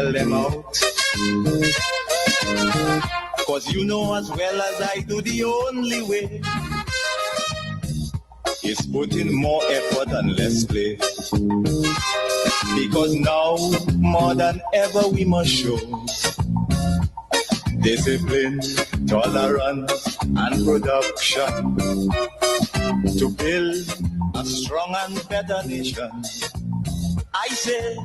spell them out. Cause you know as well as I do, the only way is putting more effort and less play. Because now, more than ever, we must show discipline, tolerance, and production to build a strong and better nation. I say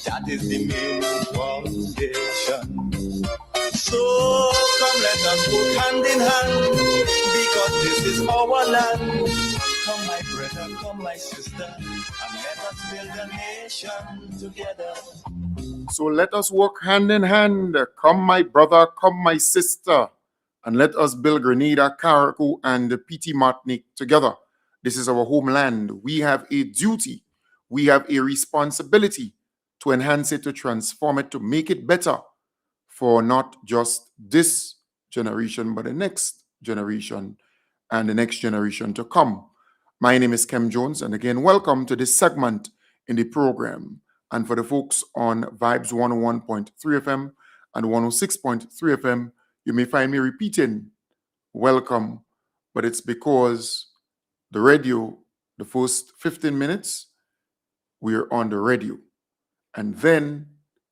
that is the main foundation. So come let us work hand in hand, because this is our land. Come my brother, come my sister, and let us build a nation together. So let us work hand in hand. Come my brother, come my sister, and let us build Grenada, Carriacou, and PT Martinique together. This is our homeland. We have a duty. We have a responsibility to enhance it, to transform it, to make it better for not just this generation, but the next generation and the next generation to come. My name is Kem Jones, and again, welcome to this segment in the program. And for the folks on Vibes 101.3 FM and 106.3 FM, you may find me repeating, welcome, but it's because the radio, the first 15 minutes, we're on the radio. And then,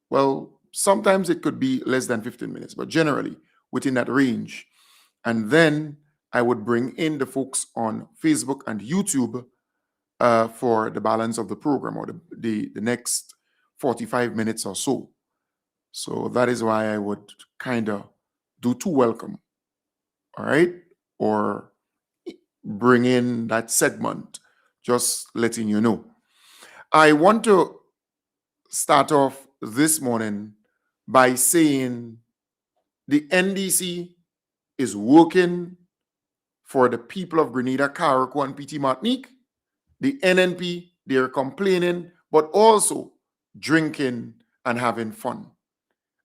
well, sometimes it could be less than 15 minutes, but generally within that range. And then I would bring in the folks on Facebook and YouTube for the balance of the program, or the next 45 minutes or so. So that is why I would kind of do two welcome, all right? Or bring in that segment, just letting you know. I want to start off this morning by saying the NDC is working for the people of Grenada, Carriacou, and PT Martinique. The NNP, they're complaining, but also drinking and having fun.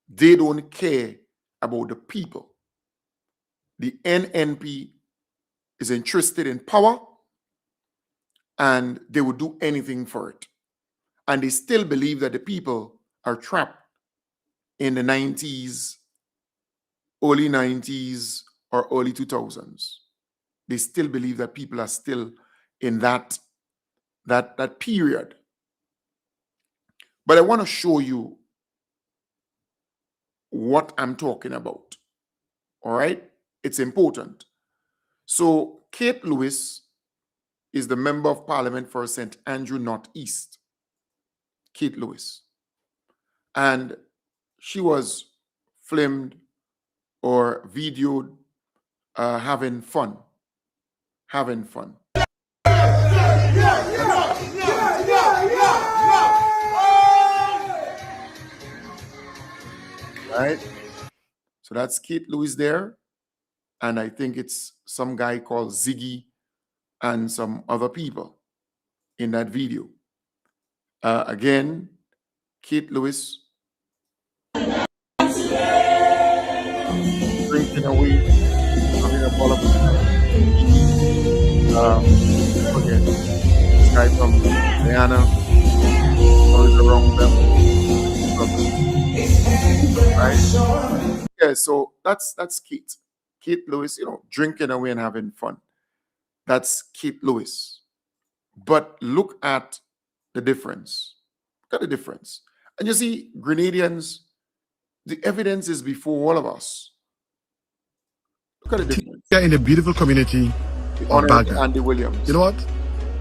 They don't care about the people. The NNP is interested in power, and they would do anything for it. And they still believe that the people are trapped in the 90s, early 90s, or early 2000s. They still believe that people are still in that period. But I want to show you what I'm talking about. All right? It's important. So Kate Lewis is the Member of Parliament for St. Andrew Northeast. Kate Lewis. And she was filmed or videoed having fun. Having fun. Right? So that's Kate Lewis there. And I think it's some guy called Ziggy and some other people in that video. Again, Kate Lewis drinking away, having a ball of again, this guy from Guyana, always around them. Right? Yeah, so that's Kate. Kate Lewis, drinking away and having fun. That's Kate Lewis. But look at the difference. Look at the difference. And you see, Grenadians, the evidence is before all of us. Look at the difference. Yeah, in a beautiful community of Baghdad. Andy Williams. You know what?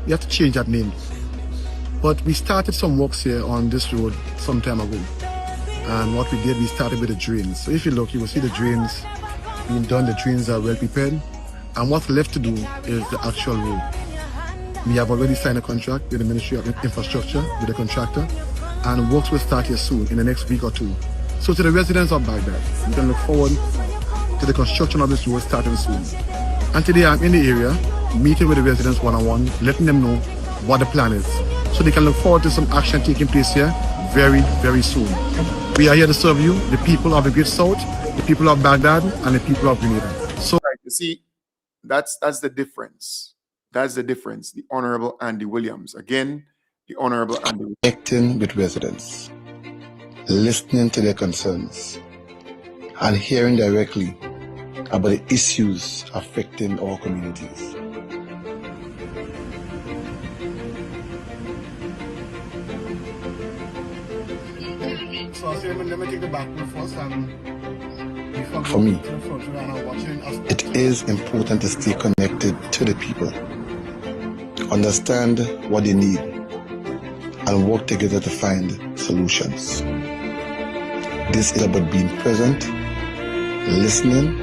You have to change that name. But we started some works here on this road some time ago. And what we did, we started with the drains. So if you look, you will see the drains being done. The drains are well prepared. And what's left to do is the actual road. We have already signed a contract with the Ministry of Infrastructure, with the contractor, and works will start here soon, in the next week or two. So to the residents of Baghdad, we can look forward to the construction of this road starting soon. And today I'm in the area, meeting with the residents one-on-one, letting them know what the plan is. So they can look forward to some action taking place here very, very soon. We are here to serve you, the people of the Great South, the people of Baghdad, and the people of Grenada. So, you see, that's the difference. That's the difference. The Honorable Andy Williams. Again, the Honorable Andy Williams. Acting with residents. listening to their concerns, and hearing directly about the issues affecting our communities. So let me take the back first and For me, it is important to stay connected to the people, understand what they need, and work together to find solutions. This is about being present, listening,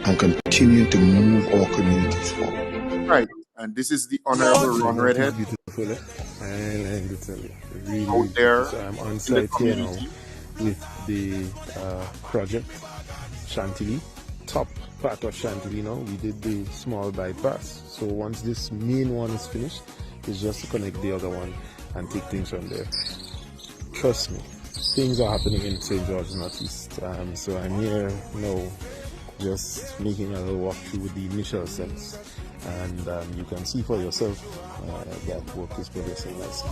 and continuing to move our communities forward. Right. And this is the Honorable Ron Redhead Beautiful, and it's really out there so I'm on in the site here now community. with the project Chantilly, top part of Chantilly now. We did the small bypass, so once this main one is finished, it's just to connect the other one and take things from there. Trust me, things are happening in St. George Northeast, so I'm here now just making a little walk through with the initial steps, and you can see for yourself that work is progressing nicely.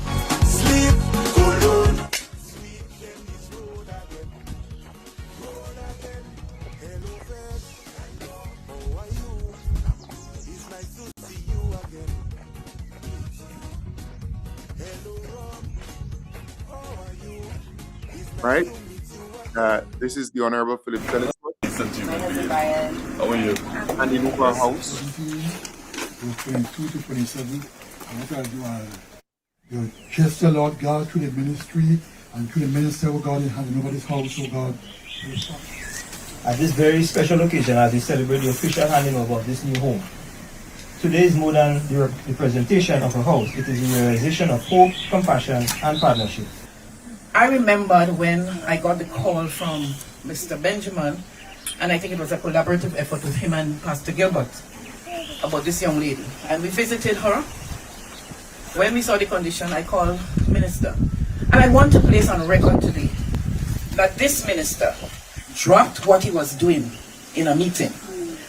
Right. This is the Honorable Philip Tellis How are you? and in our house. 22 to 27. I want to do your gesture, Lord God, to the ministry and to the minister, oh God, in handing over this house, oh God. At this very special occasion, as we celebrate the official handing over of this new home, today is more than the representation of a house. It is the realization of hope, compassion, and partnership. I remembered when I got the call from Mr. Benjamin, and I think it was a collaborative effort with him and Pastor Gilbert about this young lady. And we visited her. When we saw the condition, I called Minister. And I want to place on record today that this minister dropped what he was doing in a meeting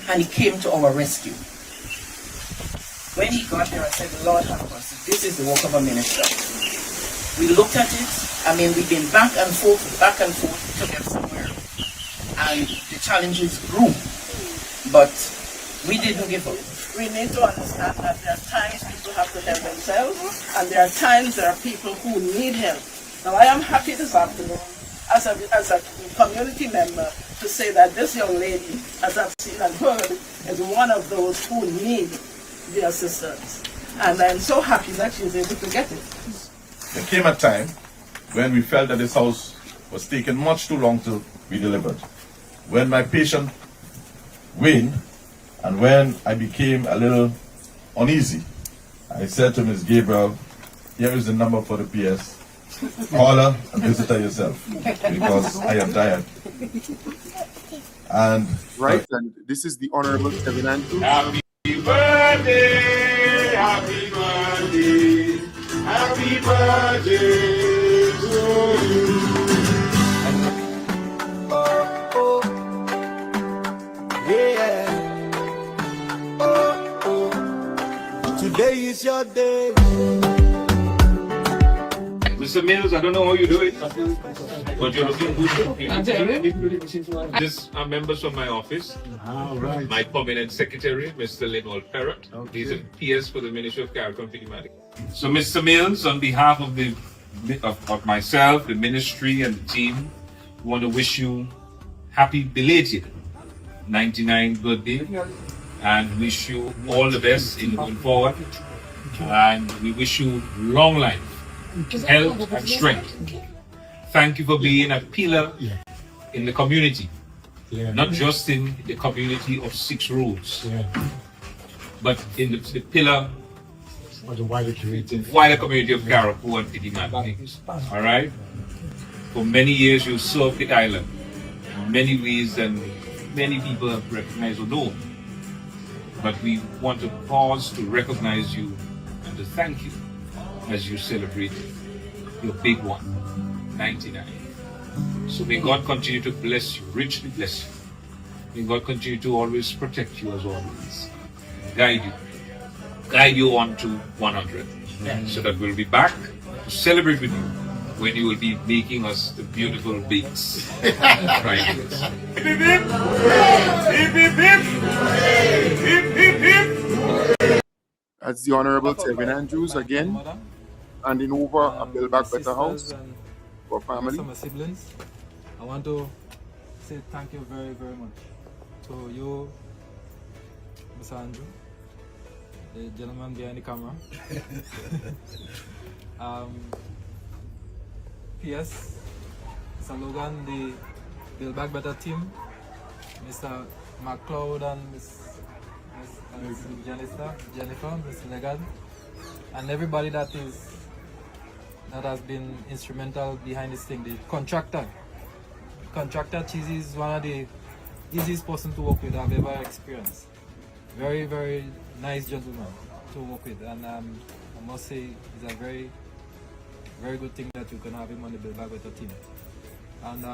and he came to our rescue. When he got there, I said, Lord have mercy, this is the work of a minister. We looked at it. I mean, we've been back and forth to get somewhere. And the challenges grew. But we didn't give up. We need to understand that there are times people have to help themselves, and there are times there are people who need help. Now, I am happy this afternoon, as a community member, to say that this young lady, as I've seen and heard, is one of those who need the assistance. And I'm so happy that she's able to get it. There came a time when we felt that this house was taking much too long to be delivered. When my patient waned, and when I became a little uneasy, I said to Ms. Gabriel, here is the number for the PS. Call her and visit her yourself, because I am tired. And Right. And this is the Honorable Kevin Andrews. Happy birthday, happy birthday, happy birthday to you. Today is your day. Mr. Mills, I don't know how you do it, but you're looking good. These are members from my office. Right. My permanent secretary, Mr. Linwald Perrott. He's a PS for the Ministry of Character and Diplomatic. So, Mr. Mills, on behalf of of myself, the ministry, and the team, we want to wish you happy belated 99th birthday, and wish you all the best in going forward. And we wish you long life, health and strength. Thank you for being a pillar in the community, not just in the community of 6 Roads, but in the pillar For the wider community. wider community of Carriacou and Pidimantnik. All right? For many years you served the island in many ways than many people have recognized or known. But we want to pause to recognize you and to thank you as you celebrate your big one, 99. So may God continue to bless you, richly bless you. May God continue to always protect you as always, guide you on to 100, so that we'll be back to celebrate with you when you will be making us the beautiful bakes on Fridays. That's the Honorable Tevin Andrews again, handing over a Build Back Better house for family. Some siblings. I want to say thank you very, very much to you, Mr. Andrew, the gentleman behind the camera. PS, Mr. Logan, the Build Back Better team, Mr. McLeod and Ms. Jennifer, Mr. Legard, and everybody that has been instrumental behind this thing. The contractor Cheesy is one of the easiest person to work with I've ever experienced. Very, very nice gentleman to work with, and I must say it's a very, very good thing that you can have him on the Build Back Better team. And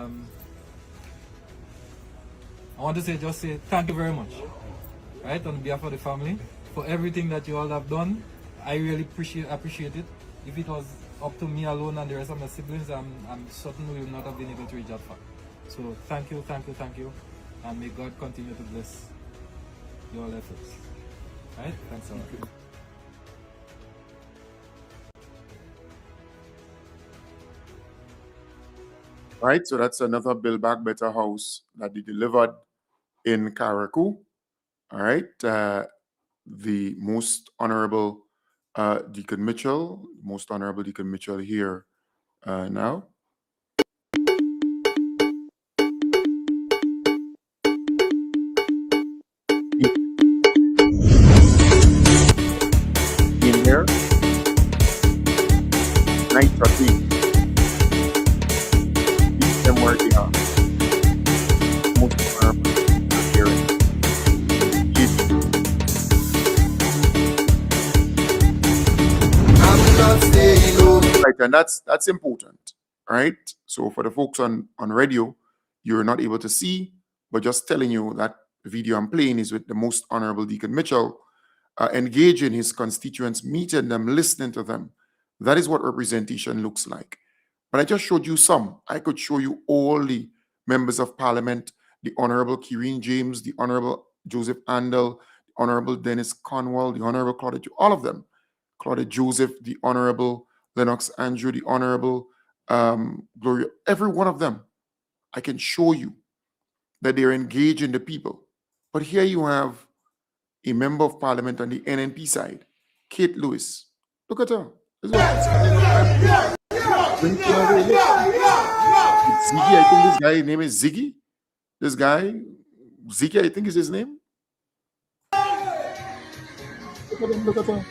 I want to just say thank you very much, right, on behalf of the family, for everything that you all have done. I really appreciate it. If it was up to me alone and the rest of my siblings, I'm certain we would not have been able to reach that far. So thank you, and may God continue to bless your efforts. Right? Thanks a lot. Right, so that's another Build Back Better house that they delivered in Carriacou. All right, the Most Honorable Deacon Mitchell, here now. In here, nice trustee. Them where they are. Most Honorable hearing. Right, and that's important, right? So for the folks on radio, you're not able to see, but just telling you that the video I'm playing is with the Most Honorable Deacon Mitchell, engaging his constituents, meeting them, listening to them. That is what representation looks like. But I just showed you some. I could show you all the members of parliament, the Honorable Kireen James, the Honorable Joseph Andel, the Honorable Dennis Cornwall, the Honorable Claudette, all of them. Claudette Joseph, the Honorable Lennox Andrew, the Honorable Gloria, every one of them. I can show you that they're engaging the people. But here you have a member of parliament on the NNP side, Kate Lewis. Look at her. Ziggy, I think this guy's name is Ziggy. This guy, Ziggy, I think is his name. Look at him, look at him.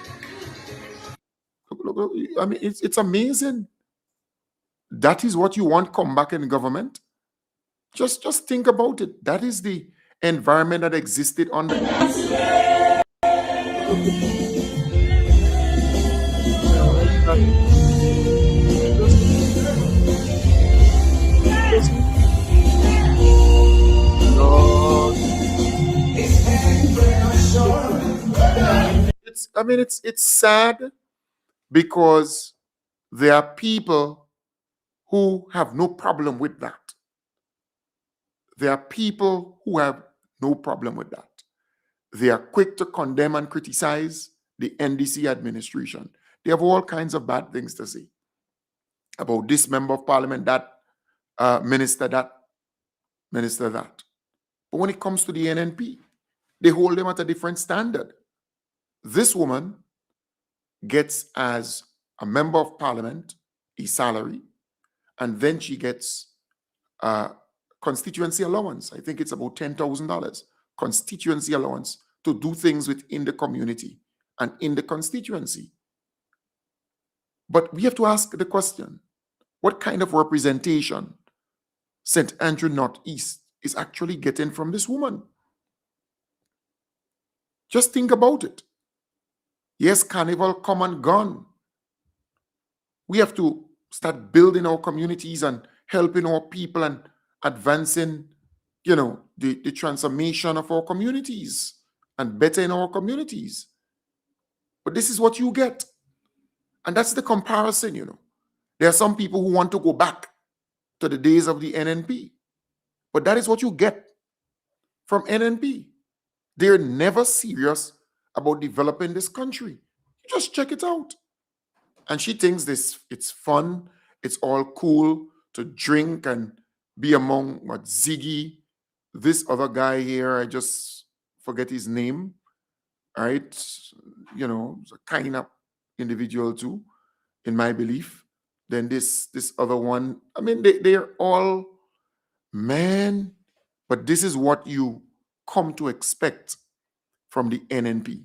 Look, I mean, it's amazing. That is what you want come back in government. Just think about it. That is the environment that existed on the. It's sad because there are people who have no problem with that. There are people who have no problem with that. They are quick to condemn and criticize the NDC administration. They have all kinds of bad things to say about this member of parliament, that minister, that. But when it comes to the NNP, they hold them at a different standard. This woman gets, as a member of parliament, a salary, and then she gets constituency allowance. I think it's about $10,000 constituency allowance to do things within the community and in the constituency. But we have to ask the question, what kind of representation St. Andrew Northeast is actually getting from this woman? Just think about it. Yes, Carnival come and gone. We have to start building our communities and helping our people and advancing, the transformation of our communities and bettering our communities. But this is what you get. And that's the comparison, There are some people who want to go back to the days of the NNP. But that is what you get from NNP. They're never serious about developing this country. Just check it out. And she thinks it's fun, it's all cool to drink and be among what Ziggy, this other guy here, I just forget his name, right? You know, he's a kind of individual too, in my belief. Then this other one, I mean, they're all, man, but this is what you come to expect from the NNP,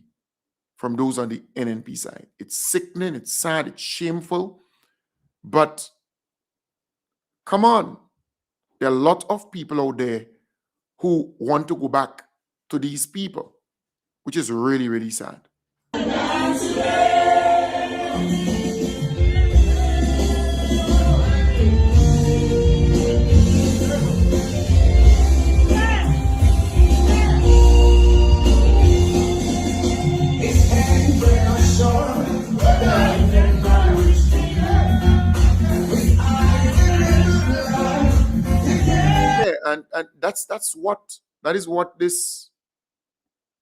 from those on the NNP side. It's sickening, it's sad, it's shameful, but come on. There are a lot of people out there who want to go back to these people, which is really, really sad. And that is what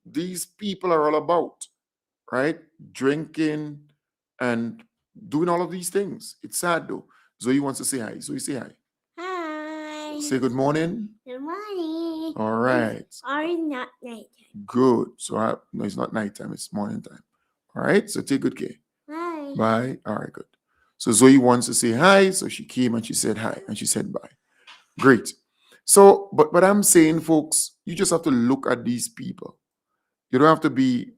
these people are all about, right? Drinking and doing all of these things. It's sad though. Zoe wants to say hi. Zoe, say hi. Hi. Say good morning. Good morning. All right. Or not nighttime. Good. So no, it's not nighttime, it's morning time. All right. So take good care. Bye. Bye. All right, good. So Zoe wants to say hi. So she came and she said hi and she said bye. Great. So, but I'm saying, folks, you just have to look at these people. You don't have to be,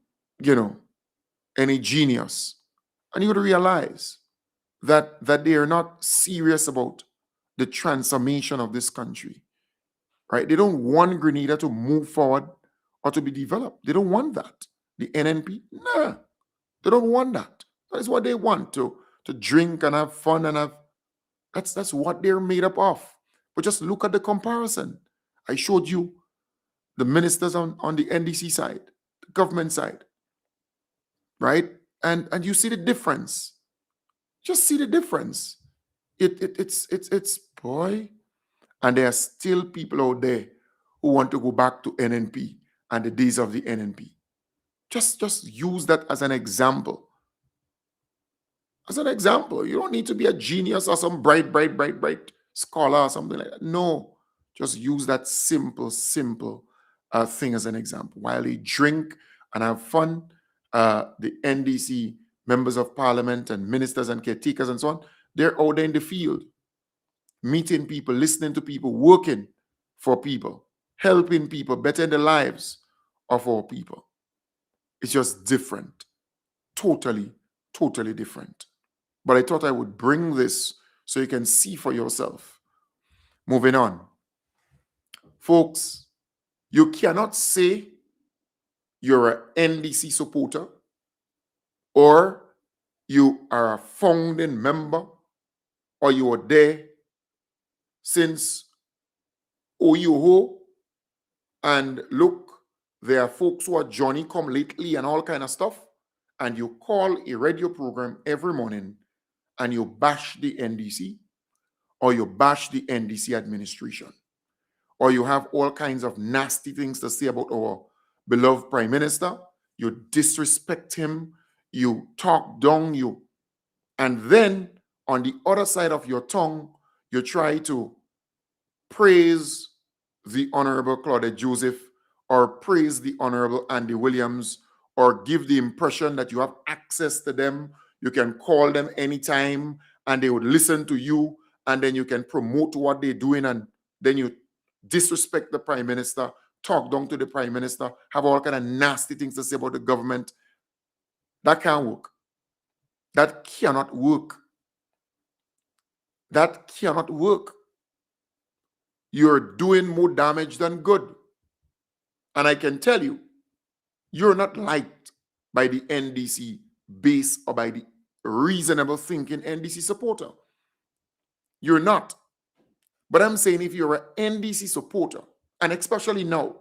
any genius. And you got to realize that they are not serious about the transformation of this country, right? They don't want Grenada to move forward or to be developed. They don't want that. The NNP, nah, they don't want that. That is what they want, to drink and have fun and have, that's what they're made up of. But just look at the comparison. I showed you the ministers on the NDC side, the government side, right? And you see the difference. Just see the difference. It's boy. And there are still people out there who want to go back to NNP and the days of the NNP. Just use that as an example. As an example. You don't need to be a genius or some bright scholar or something like that. No, just use that simple thing as an example. While they drink and have fun, the NDC members of parliament and ministers and caretakers and so on, they're out there in the field, meeting people, listening to people, working for people, helping people, bettering the lives of our people. It's just different. Totally different. But I thought I would bring this so you can see for yourself. Moving on. Folks, you cannot say you're an NDC supporter or you are a founding member or you were there since Oyoho, and look, there are folks who are Johnny come lately and all kind of stuff, and you call a radio program every morning and you bash the NDC, or you bash the NDC administration, or you have all kinds of nasty things to say about our beloved Prime Minister, you disrespect him, you talk down, and then on the other side of your tongue, you try to praise the Honorable Claudette Joseph or praise the Honorable Andy Williams or give the impression that you have access to them. You can call them anytime and they would listen to you, and then you can promote what they're doing, and then you disrespect the Prime Minister, talk down to the Prime Minister, have all kind of nasty things to say about the government. That can't work. That cannot work. That cannot work. You're doing more damage than good. And I can tell you, you're not liked by the NDC base or by the reasonable thinking NDC supporter. You're not. But I'm saying if you're an NDC supporter, and especially now,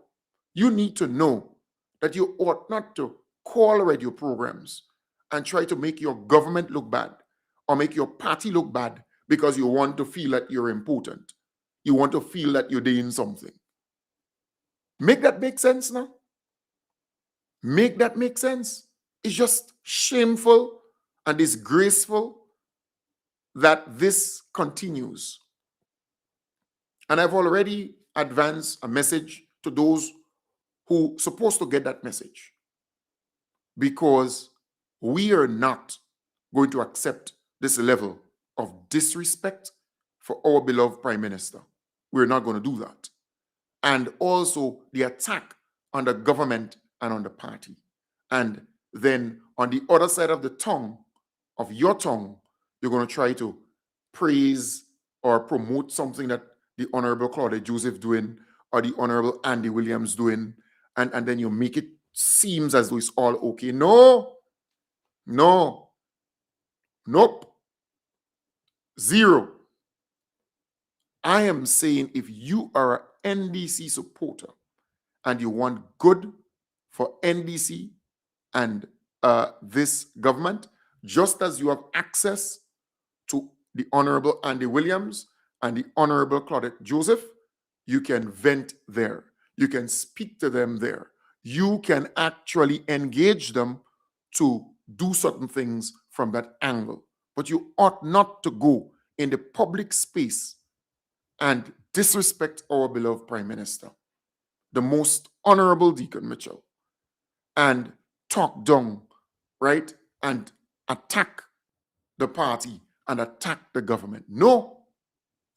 you need to know that you ought not to call radio programs and try to make your government look bad or make your party look bad because you want to feel that you're important. You want to feel that you're doing something. Make that make sense now? Make that make sense? It's just shameful and disgraceful that this continues. And I've already advanced a message to those who are supposed to get that message, because we are not going to accept this level of disrespect for our beloved Prime Minister. We're not going to do that. And also the attack on the government and on the party. And then on the other side of the tongue, of your tongue, you're going to try to praise or promote something that the Honorable Claudia Joseph doing or the Honorable Andy Williams doing, and then you make it seems as though it's all okay. No. Nope. Zero. I am saying if you are an NDC supporter and you want good for NDC and this government, just as you have access to the Honorable Andy Williams and the Honorable Claudia Joseph, you can vent there. You can speak to them there. You can actually engage them to do certain things from that angle. But you ought not to go in the public space and disrespect our beloved Prime Minister, the most Honorable Deacon Mitchell, and talk down, right? And attack the party and attack the government. No,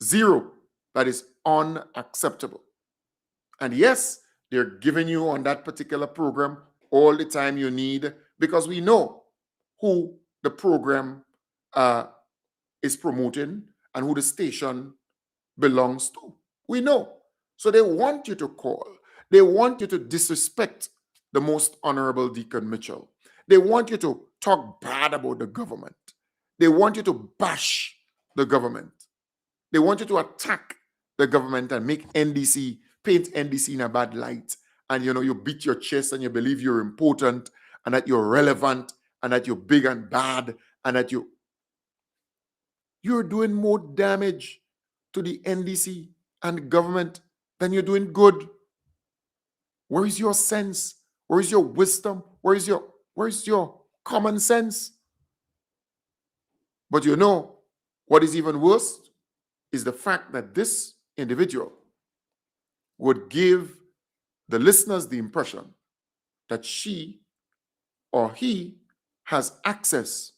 zero. That is unacceptable. And yes, they're giving you on that particular program all the time you need, because we know who the program is promoting and who the station belongs to. We know. So they want you to call. They want you to disrespect the most Honorable Deacon Mitchell. They want you to talk bad about the government. They want you to bash the government. They want you to attack the government and make NDC, paint NDC in a bad light. And you beat your chest and you believe you're important and that you're relevant and that you're big and bad and that you're doing more damage to the NDC and government than you're doing good. Where is your sense? Where is your wisdom? Where is your common sense? But what is even worse is the fact that this individual would give the listeners the impression that she or he has access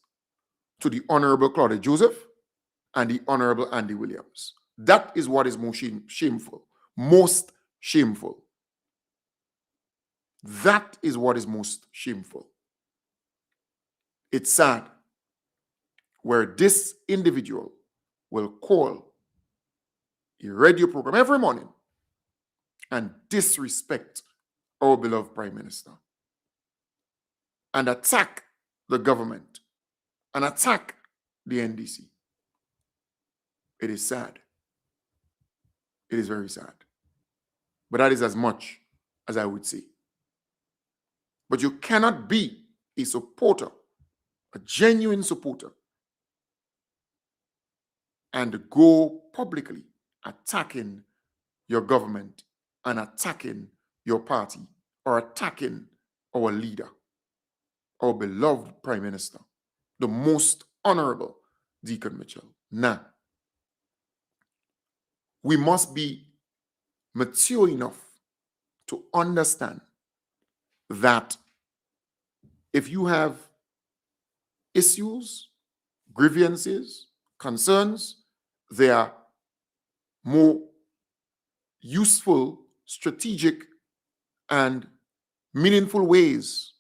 to the Honorable Claudia Joseph and the Honorable Andy Williams. That is what is most shameful. Most shameful. That is what is most shameful. It's sad where this individual will call a radio program every morning and disrespect our beloved Prime Minister and attack the government and attack the NDC. It is sad. It is very sad. But that is as much as I would say. But you cannot be a supporter, a genuine supporter, and go publicly attacking your government and attacking your party or attacking our leader, our beloved Prime Minister, the most Honorable Deacon Mitchell. Nah. We must be mature enough to understand that if you have issues, grievances, concerns, they are more useful, strategic, and meaningful ways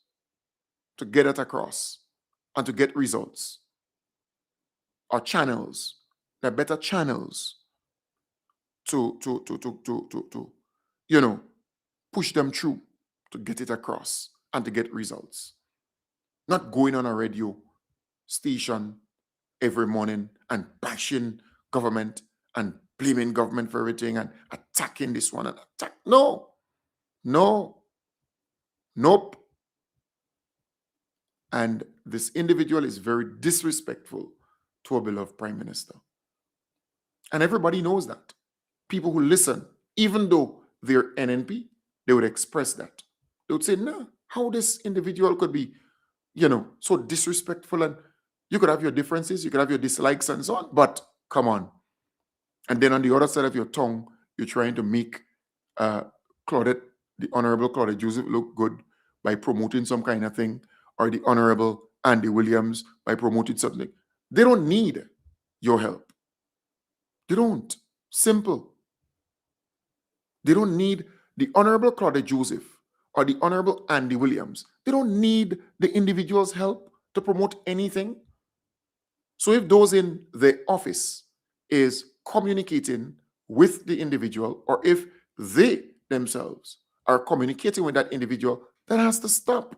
to get it across and to get results. Or channels, they're better channels to push them through to get it across and to get results. Not going on a radio station every morning and bashing government and blaming government for everything and attacking this one and attack. No. Nope. And this individual is very disrespectful to a beloved Prime Minister. And everybody knows that. People who listen, even though they're NNP, they would express that. They would say, nah, how this individual could be, so disrespectful, and you could have your differences, you could have your dislikes and so on, but come on. And then on the other side of your tongue, you're trying to make Claudette, the Honorable Claudette Joseph, look good by promoting some kind of thing, or the Honorable Andy Williams by promoting something. They don't need your help. They don't. Simple. They don't need the Honorable Claudette Joseph or the Honorable Andy Williams. They don't need the individual's help to promote anything. So if those in the office is communicating with the individual, or if they themselves are communicating with that individual, that has to stop.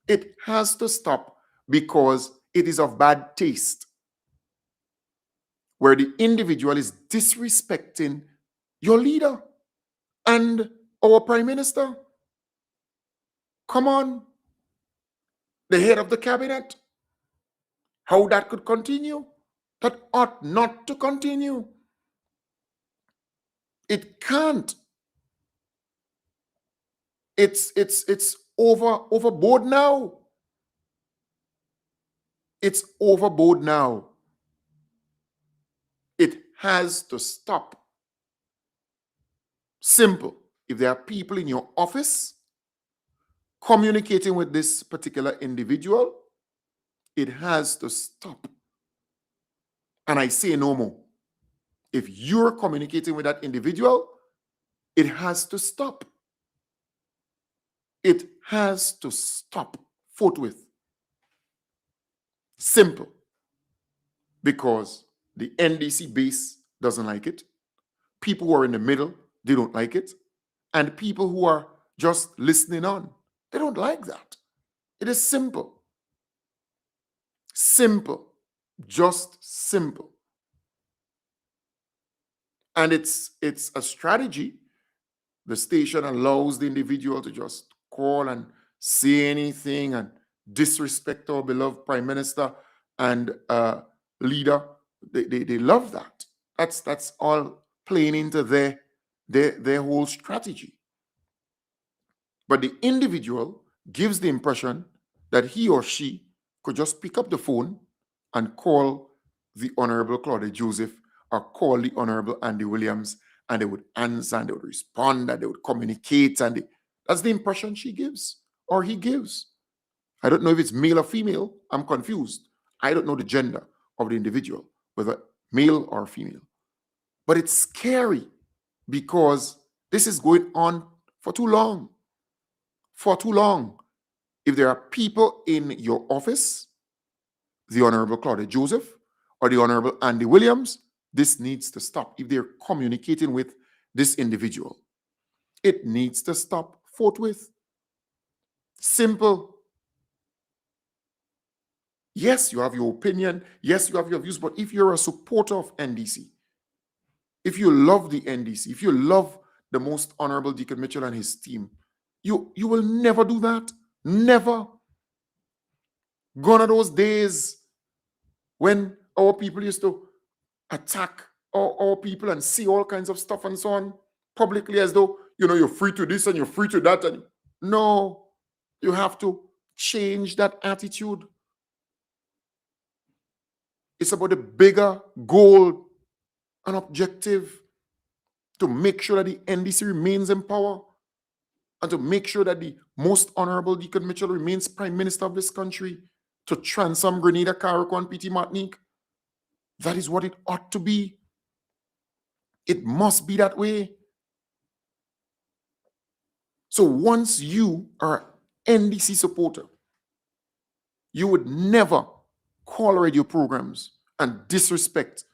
It has to stop, because it is of bad taste where the individual is disrespecting your leader and our Prime Minister. Come on. The head of the cabinet. How that could continue? That ought not to continue. It can't. It's overboard now. It's overboard now. It has to stop. Simple. If there are people in your office communicating with this particular individual, it has to stop. And I say no more. If you're communicating with that individual, it has to stop. It has to stop forthwith. Simple. Because the NDC base doesn't like it. People who are in the middle, they don't like it. And people who are just listening on, they don't like that. It is simple. Simple. Just simple. And it's a strategy. The station allows the individual to just call and say anything and disrespect our beloved Prime Minister and leader. They love that. That's all playing into their whole strategy. But the individual gives the impression that he or she could just pick up the phone and call the Honorable Claudette Joseph or call the Honorable Andy Williams, and they would answer and they would respond and they would communicate, and that's the impression she gives or he gives. I don't know if it's male or female. I'm confused. I don't know the gender of the individual, whether male or female. But it's scary because this is going on for too long. For too long. If there are people in your office, the Honorable Claudette Joseph or the Honorable Andy Williams, this needs to stop. If they're communicating with this individual, it needs to stop forthwith. Simple. Yes, you have your opinion. Yes, you have your views. But if you're a supporter of NDC, if you love the NDC, if you love the Most Honorable Deacon Mitchell and his team, you will never do that. Never. Gone are those days when our people used to attack our people and see all kinds of stuff and so on publicly, as though, you're free to this and you're free to that. And no, you have to change that attitude. It's about the bigger goal and objective to make sure that the NDC remains in power and to make sure that the Most Honorable Deacon Mitchell remains Prime Minister of this country, to transform Grenada, Carriacou, and Petite Martinique. That is what it ought to be. It must be that way. So once you are an NDC supporter, you would never call radio programs and disrespect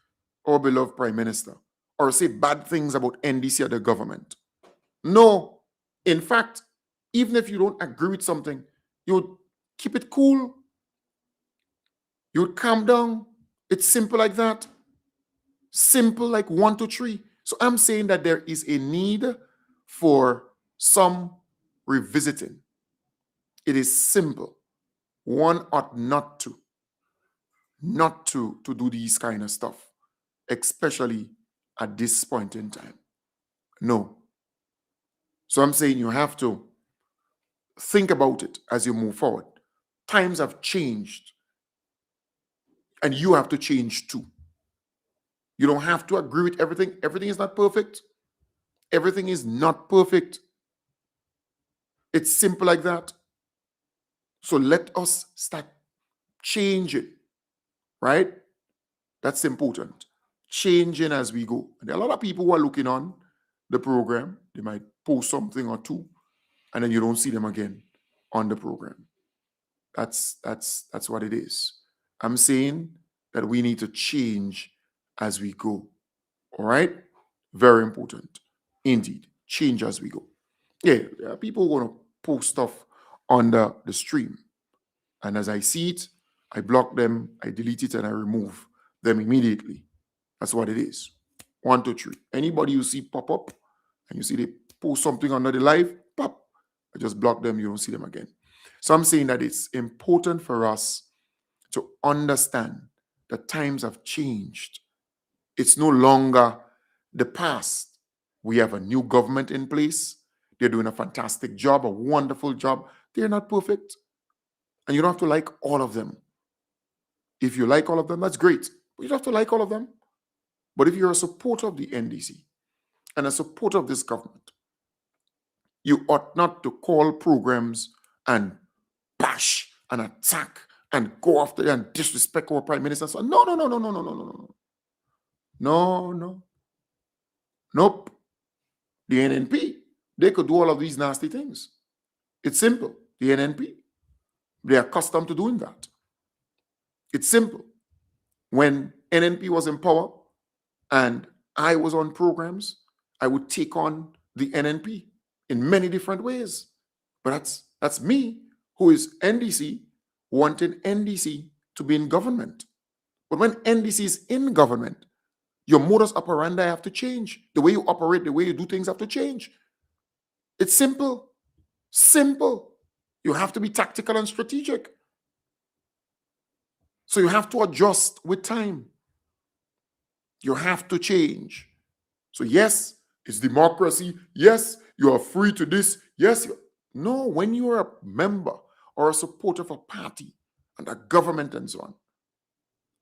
our beloved Prime Minister or say bad things about NDC or the government. No. In fact, even if you don't agree with something, you would keep it cool. You would calm down. It's simple like that. Simple like 1, 2, 3. So I'm saying that there is a need for some revisiting. It is simple. One ought not to not to do these kind of stuff, especially at this point in time. No. So I'm saying you have to think about it as you move forward. Times have changed, and you have to change too. You don't have to agree with everything. Everything is not perfect. Everything is not perfect. It's simple like that. So let us start changing, right? That's important. Changing as we go. And there are a lot of people who are looking on the program. They might post something or two, and then you don't see them again on the program. That's what it is. I'm saying that we need to change as we go. All right? Very important. Indeed. Change as we go. Yeah, there are people who want to post stuff on the stream. And as I see it, I block them, I delete it, and I remove them immediately. That's what it is. 1, 2, 3. Anybody you see pop up and you see they post something under the live, pop, I just block them, you don't see them again. So I'm saying that it's important for us to understand that times have changed. It's no longer the past. We have a new government in place. They're doing a fantastic job, a wonderful job. They're not perfect. And you don't have to like all of them. If you like all of them, that's great. But you don't have to like all of them. But if you're a supporter of the NDC and a supporter of this government, you ought not to call programs and bash and attack and go after and disrespect our prime minister. So no. Nope. The NNP, they could do all of these nasty things. It's simple. The NNP, they're accustomed to doing that. It's simple. When NNP was in power and I was on programs, I would take on the NNP in many different ways. But that's me, who is NDC, wanting NDC to be in government. But when NDC is in government, your modus operandi have to change. The way you operate, the way you do things have to change. It's simple. Simple. You have to be tactical and strategic. So you have to adjust with time. You have to change. So yes, it's democracy. Yes, you are free to this. Yes. No, when you are a member or a supporter of a party and a government and so on,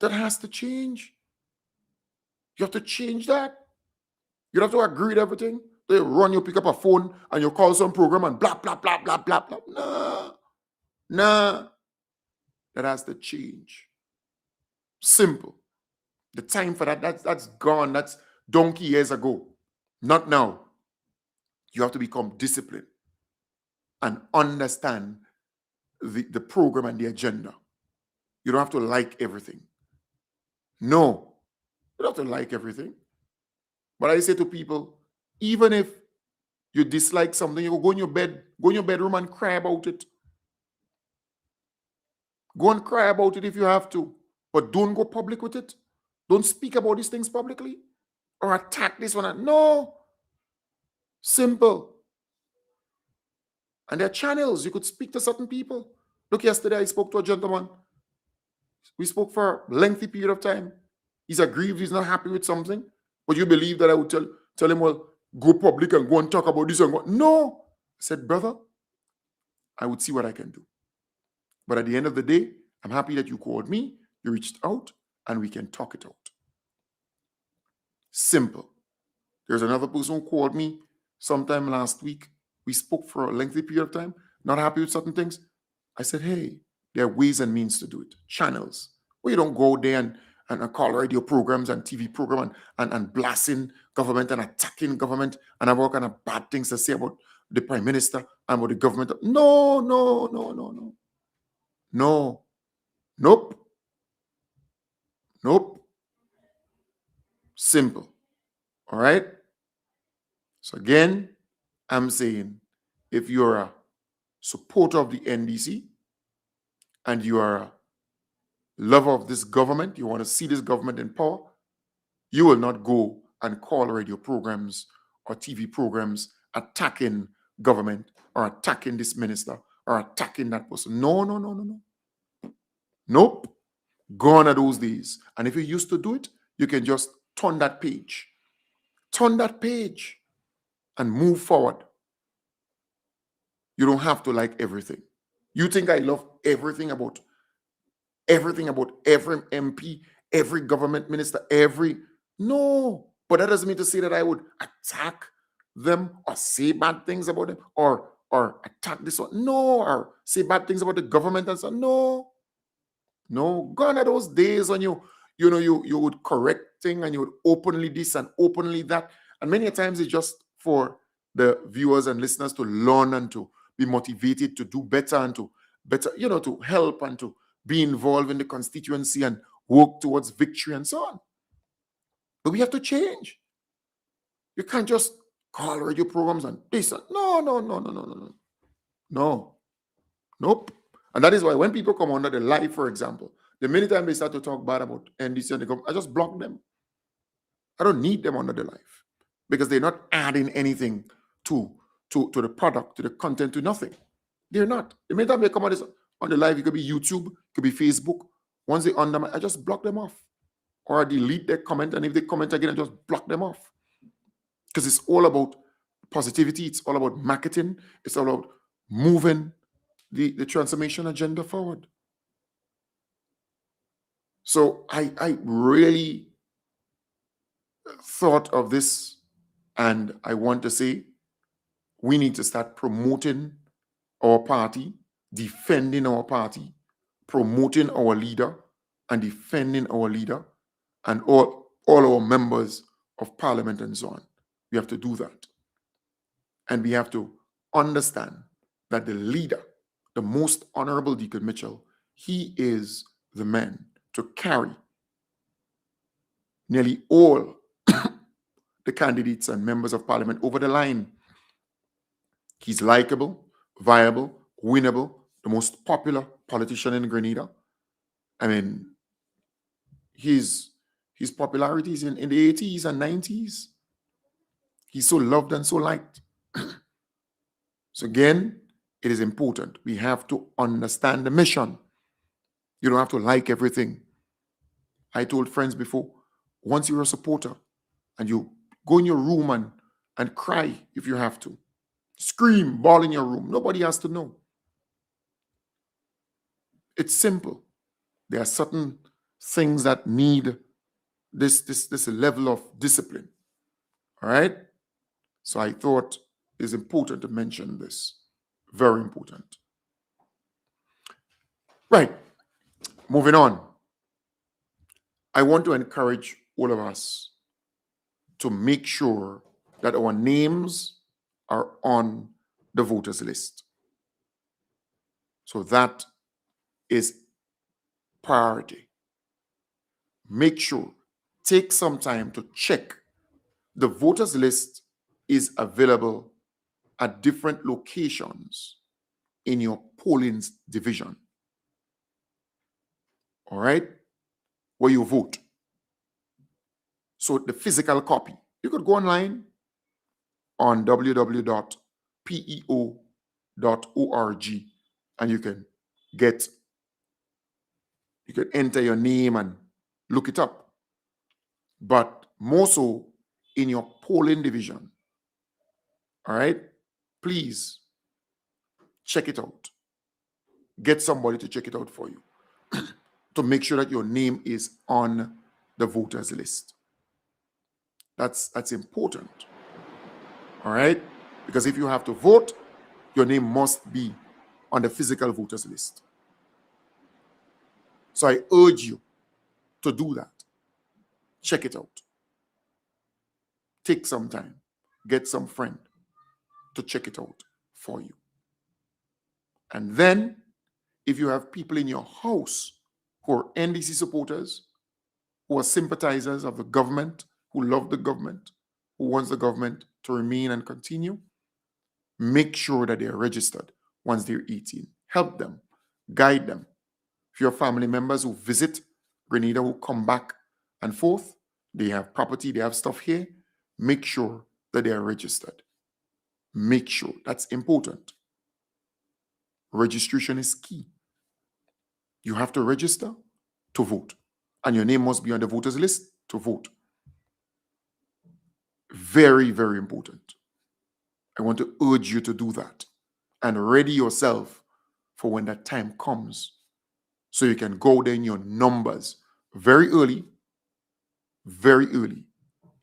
that has to change. You have to change that. You don't have to agree with everything. They run, you pick up a phone and you call some program and blah, blah, blah, blah, blah, blah. Nah. That has to change. Simple. The time for that's gone. That's donkey years ago. Not now. You have to become disciplined and understand the program and the agenda. You don't have to like everything. No. You don't have to like everything. But I say to people, even if you dislike something, you go in your bedroom and cry about it. Go and cry about it if you have to. But don't go public with it. Don't speak about these things publicly or attack this one. No. Simple. And there are channels. You could speak to certain people. Look, yesterday I spoke to a gentleman. We spoke for a lengthy period of time. He's aggrieved. He's not happy with something. But you believe that I would tell him, well, go public and go and talk about this and go. No. I said, brother, I would see what I can do. But at the end of the day, I'm happy that you called me. You reached out and we can talk it out. Simple. There's another person who called me sometime last week. We spoke for a lengthy period of time, not happy with certain things. I said, hey, there are ways and means to do it. Channels. Where you don't go there and call radio programs and TV program and blasting government and attacking government and have all kind of bad things to say about the prime minister and about the government. No. Nope. Simple. All right? So again, I'm saying if you're a supporter of the NDC and you are a lover of this government, you want to see this government in power, you will not go and call radio programs or TV programs attacking government or attacking this minister or attacking that person. No. Nope. Gone are those days. And if you used to do it, you can just turn that page. Turn that page and move forward. You don't have to like everything. You think I love everything about every MP, every government minister, no. But that doesn't mean to say that I would attack them or say bad things about them or attack this one. No, or say bad things about the government and so. No. Gone are those days when you would correct things and you would openly this and openly that. And many times it's just for the viewers and listeners to learn and to be motivated to do better and to to help and to be involved in the constituency and work towards victory and so on. But we have to change. You can't just call radio programs and this and no. Nope. And that is why when people come under the live, for example, the minute time they start to talk bad about NDC and the government, I just block them. I don't need them under the live because they're not adding anything to the product, to the content, to nothing. They're not. The minute time they come on the live, it could be YouTube, it could be Facebook. Once they under I just block them off. Or I delete their comment, and if they comment again, I just block them off. Because it's all about positivity, it's all about marketing, it's all about moving the transformation agenda forward. So I really thought of this, and I want to say we need to start promoting our party, defending our party, promoting our leader, and defending our leader, and all our members of parliament and so on. We have to do that. And we have to understand that the leader, the most honorable Deacon Mitchell, he is the man to carry nearly all the candidates and members of parliament over the line. He's likable, viable, winnable, the most popular politician in Grenada. I mean, his popularity is in the 80s and 90s. He's so loved and so liked. So again, it is important. We have to understand the mission. You don't have to like everything. I told friends before, once you're a supporter and you go in your room and cry if you have to, scream, bawl in your room, nobody has to know. It's simple. There are certain things that need this level of discipline. All right? So I thought it's important to mention this. Very important. Right. Moving on. I want to encourage all of us to make sure that our names are on the voters list. So that is priority. Make sure, take some time to check. The voters list is available at different locations in your polling division. All right? Where you vote. So the physical copy, you could go online on www.peo.org and you can enter your name and look it up. But more so in your polling division. All right? Please check it out. Get somebody to check it out for you to make sure that your name is on the voters list. That's important. All right? Because if you have to vote, your name must be on the physical voters list. So I urge you to do that. Check it out. Take some time. Get some friend to check it out for you. And then, if you have people in your house who are NDC supporters, who are sympathizers of the government, who love the government, who wants the government to remain and continue, make sure that they are registered once they're 18. Help them, guide them. If you have family members who visit Grenada, who come back and forth, they have property, they have stuff here, make sure that they are registered. Make sure. That's important. Registration is key. You have to register to vote. And your name must be on the voters list to vote. Very, very important. I want to urge you to do that and ready yourself for when that time comes so you can go there in your numbers very early.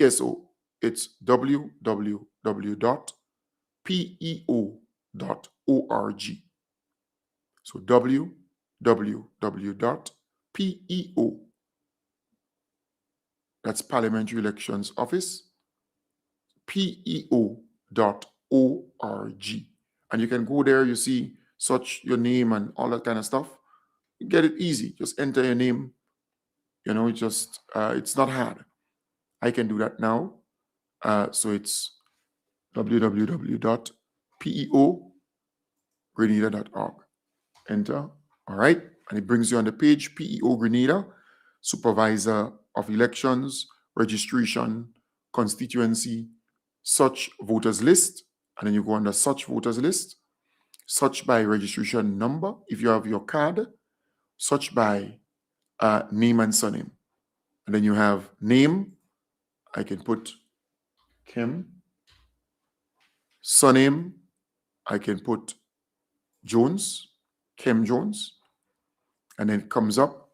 So it's www.peo.org. So www.peo, that's Parliamentary Elections Office, peo.org. And you can go there, you see your name and all that kind of stuff. You get it easy. Just enter your name. It's not hard. I can do that now. So it's www.peo.grenada.org. Enter. All right. And it brings you on the page, PEO Grenada, Supervisor of Elections, Registration, Constituency, Such Voters List. And then you go under Such Voters List, Such by registration number, if you have your card, Such by name and surname. And then you have name. I can put Kim. Surname, I can put Jones, Kim Jones. And then it comes up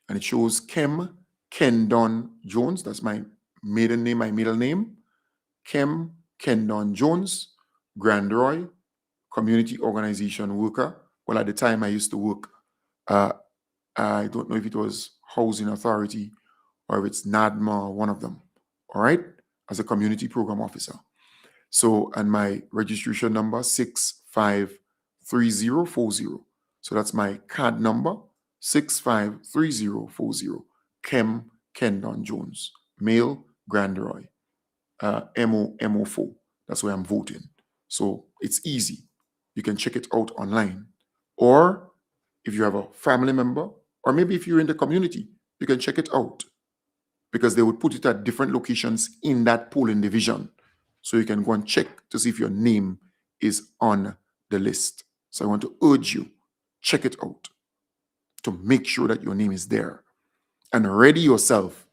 and it shows Kim Kendon Jones. That's my maiden name, my middle name. Kim Kendon Jones, Grand Roy, community organization worker. Well, at the time I used to work, I don't know if it was Housing Authority or if it's NADMA or one of them, all right, as a community program officer. So, and my registration number, 653040. So that's my card number, 653040. Kim Kendon Jones, male, Grand Roy, MO4. That's where I'm voting. So it's easy. You can check it out online. Or if you have a family member, or maybe if you're in the community, you can check it out because they would put it at different locations in that polling division. So you can go and check to see if your name is on the list. So I want to urge you, check it out to make sure that your name is there and ready yourself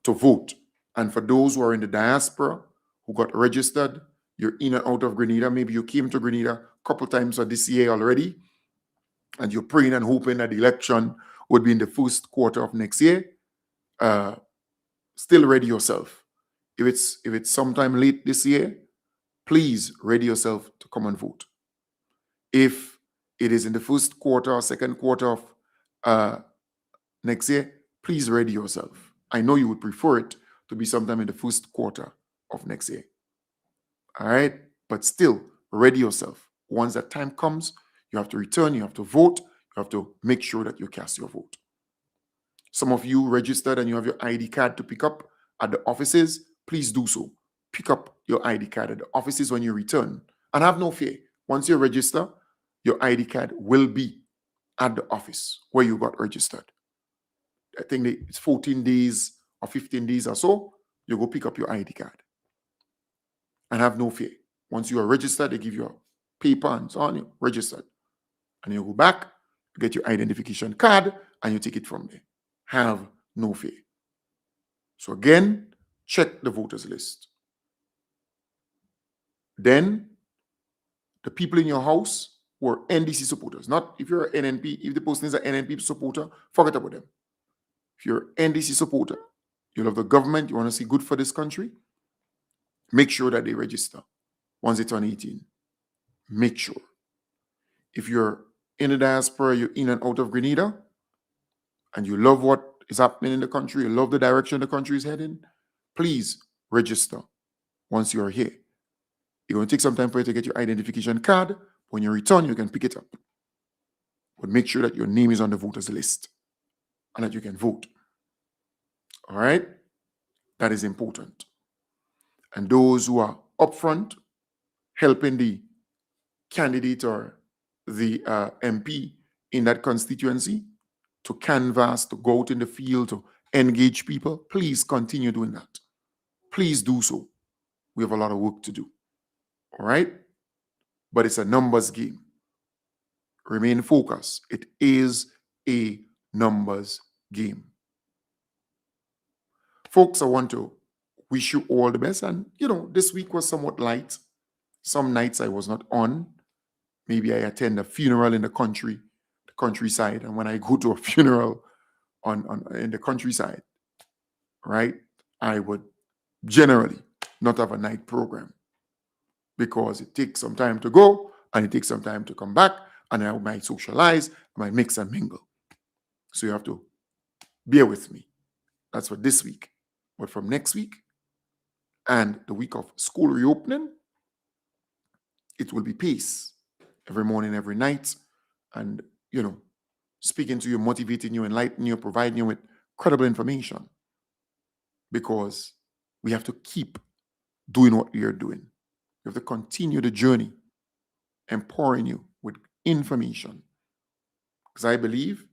to vote. And for those who are in the diaspora who got registered, you're in and out of Grenada. Maybe you came to Grenada a couple times this year already, and you're praying and hoping that the election would be in the first quarter of next year. Still ready yourself. If it's sometime late this year, please ready yourself to come and vote. If it is in the first quarter or second quarter of next year, please ready yourself. I know you would prefer it to be sometime in the first quarter of next year. All right? But still, ready yourself. Once that time comes, you have to return, you have to vote, you have to make sure that you cast your vote. Some of you registered and you have your ID card to pick up at the offices, please do so. Pick up your ID card at the offices when you return. And have no fear. Once you register, your ID card will be at the office where you got registered. I think it's 14 days or 15 days or so, you go pick up your ID card. And have no fear. Once you are registered, they give you a paper and so on, you're registered. And you go back, you get your identification card, and you take it from there. Have no fear. So again, check the voters list. Then, the people in your house who are NDC supporters, not if you're an NNP, if the person is an NNP supporter, forget about them. If you're an NDC supporter, you love the government, you want to see good for this country, make sure that they register once they turn 18. Make sure. If you're in the diaspora, you're in and out of Grenada, and you love what is happening in the country, you love the direction the country is heading, please register once you are here. It's going to take some time for you to get your identification card. When you return, you can pick it up. But make sure that your name is on the voters list and that you can vote. All right? That is important. And those who are upfront, helping the candidate or the MP in that constituency to canvass, to go out in the field, to engage people, please continue doing that. Please do so. We have a lot of work to do. All right? But it's a numbers game. Remain focused. It is a numbers game. Folks, I want to wish you all the best. And, this week was somewhat light. Some nights I was not on. Maybe I attend a funeral in the countryside. And when I go to a funeral in the countryside, right, I would generally not have a night program because it takes some time to go and it takes some time to come back, and I might socialize, I might mix and mingle. So you have to bear with me. That's for this week. But from next week and the week of school reopening, it will be pace every morning, every night, and, speaking to you, motivating you, enlightening you, providing you with credible information, because we have to keep doing what we are doing. We have to continue the journey, empowering you with information, because I believe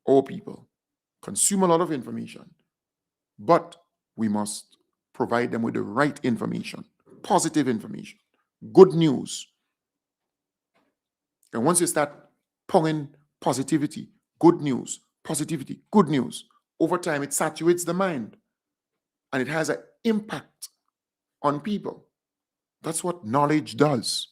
all people consume a lot of information, but we must provide them with the right information, positive information, good news. And once you start pouring positivity, good news, over time it saturates the mind and it has an impact on people. That's what knowledge does.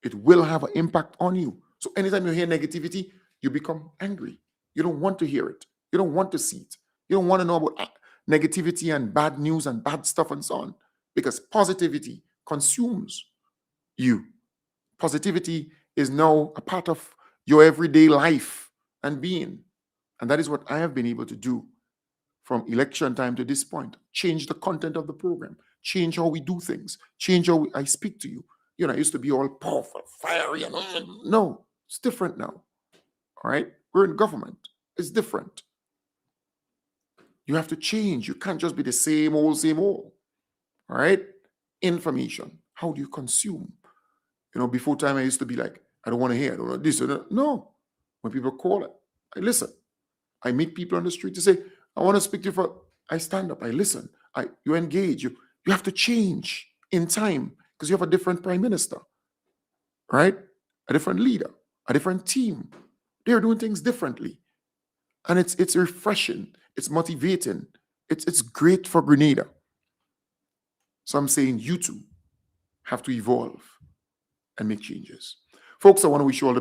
It will have an impact on you. So anytime you hear negativity, you become angry. You don't want to hear it. You don't want to see it. You don't want to know about negativity and bad news and bad stuff and so on, because positivity consumes you. Positivity is now a part of your everyday life and being. And that is what I have been able to do from election time to this point. Change the content of the program, change how we do things, change how I speak to you. I used to be all powerful, fiery, and no, it's different now. All right? We're in government. It's different. You have to change. You can't just be the same old, same old. All right? Information. How do you consume? Before time I used to be like, I don't want to hear, I don't know this. No. When people call it, I listen. I meet people on the street to say, I want to speak to you I stand up, I listen. You engage. You have to change in time because you have a different prime minister, right? A different leader, a different team. They're doing things differently. And it's refreshing. It's motivating. It's great for Grenada. So I'm saying you too have to evolve and make changes. Folks, I want to wish you all the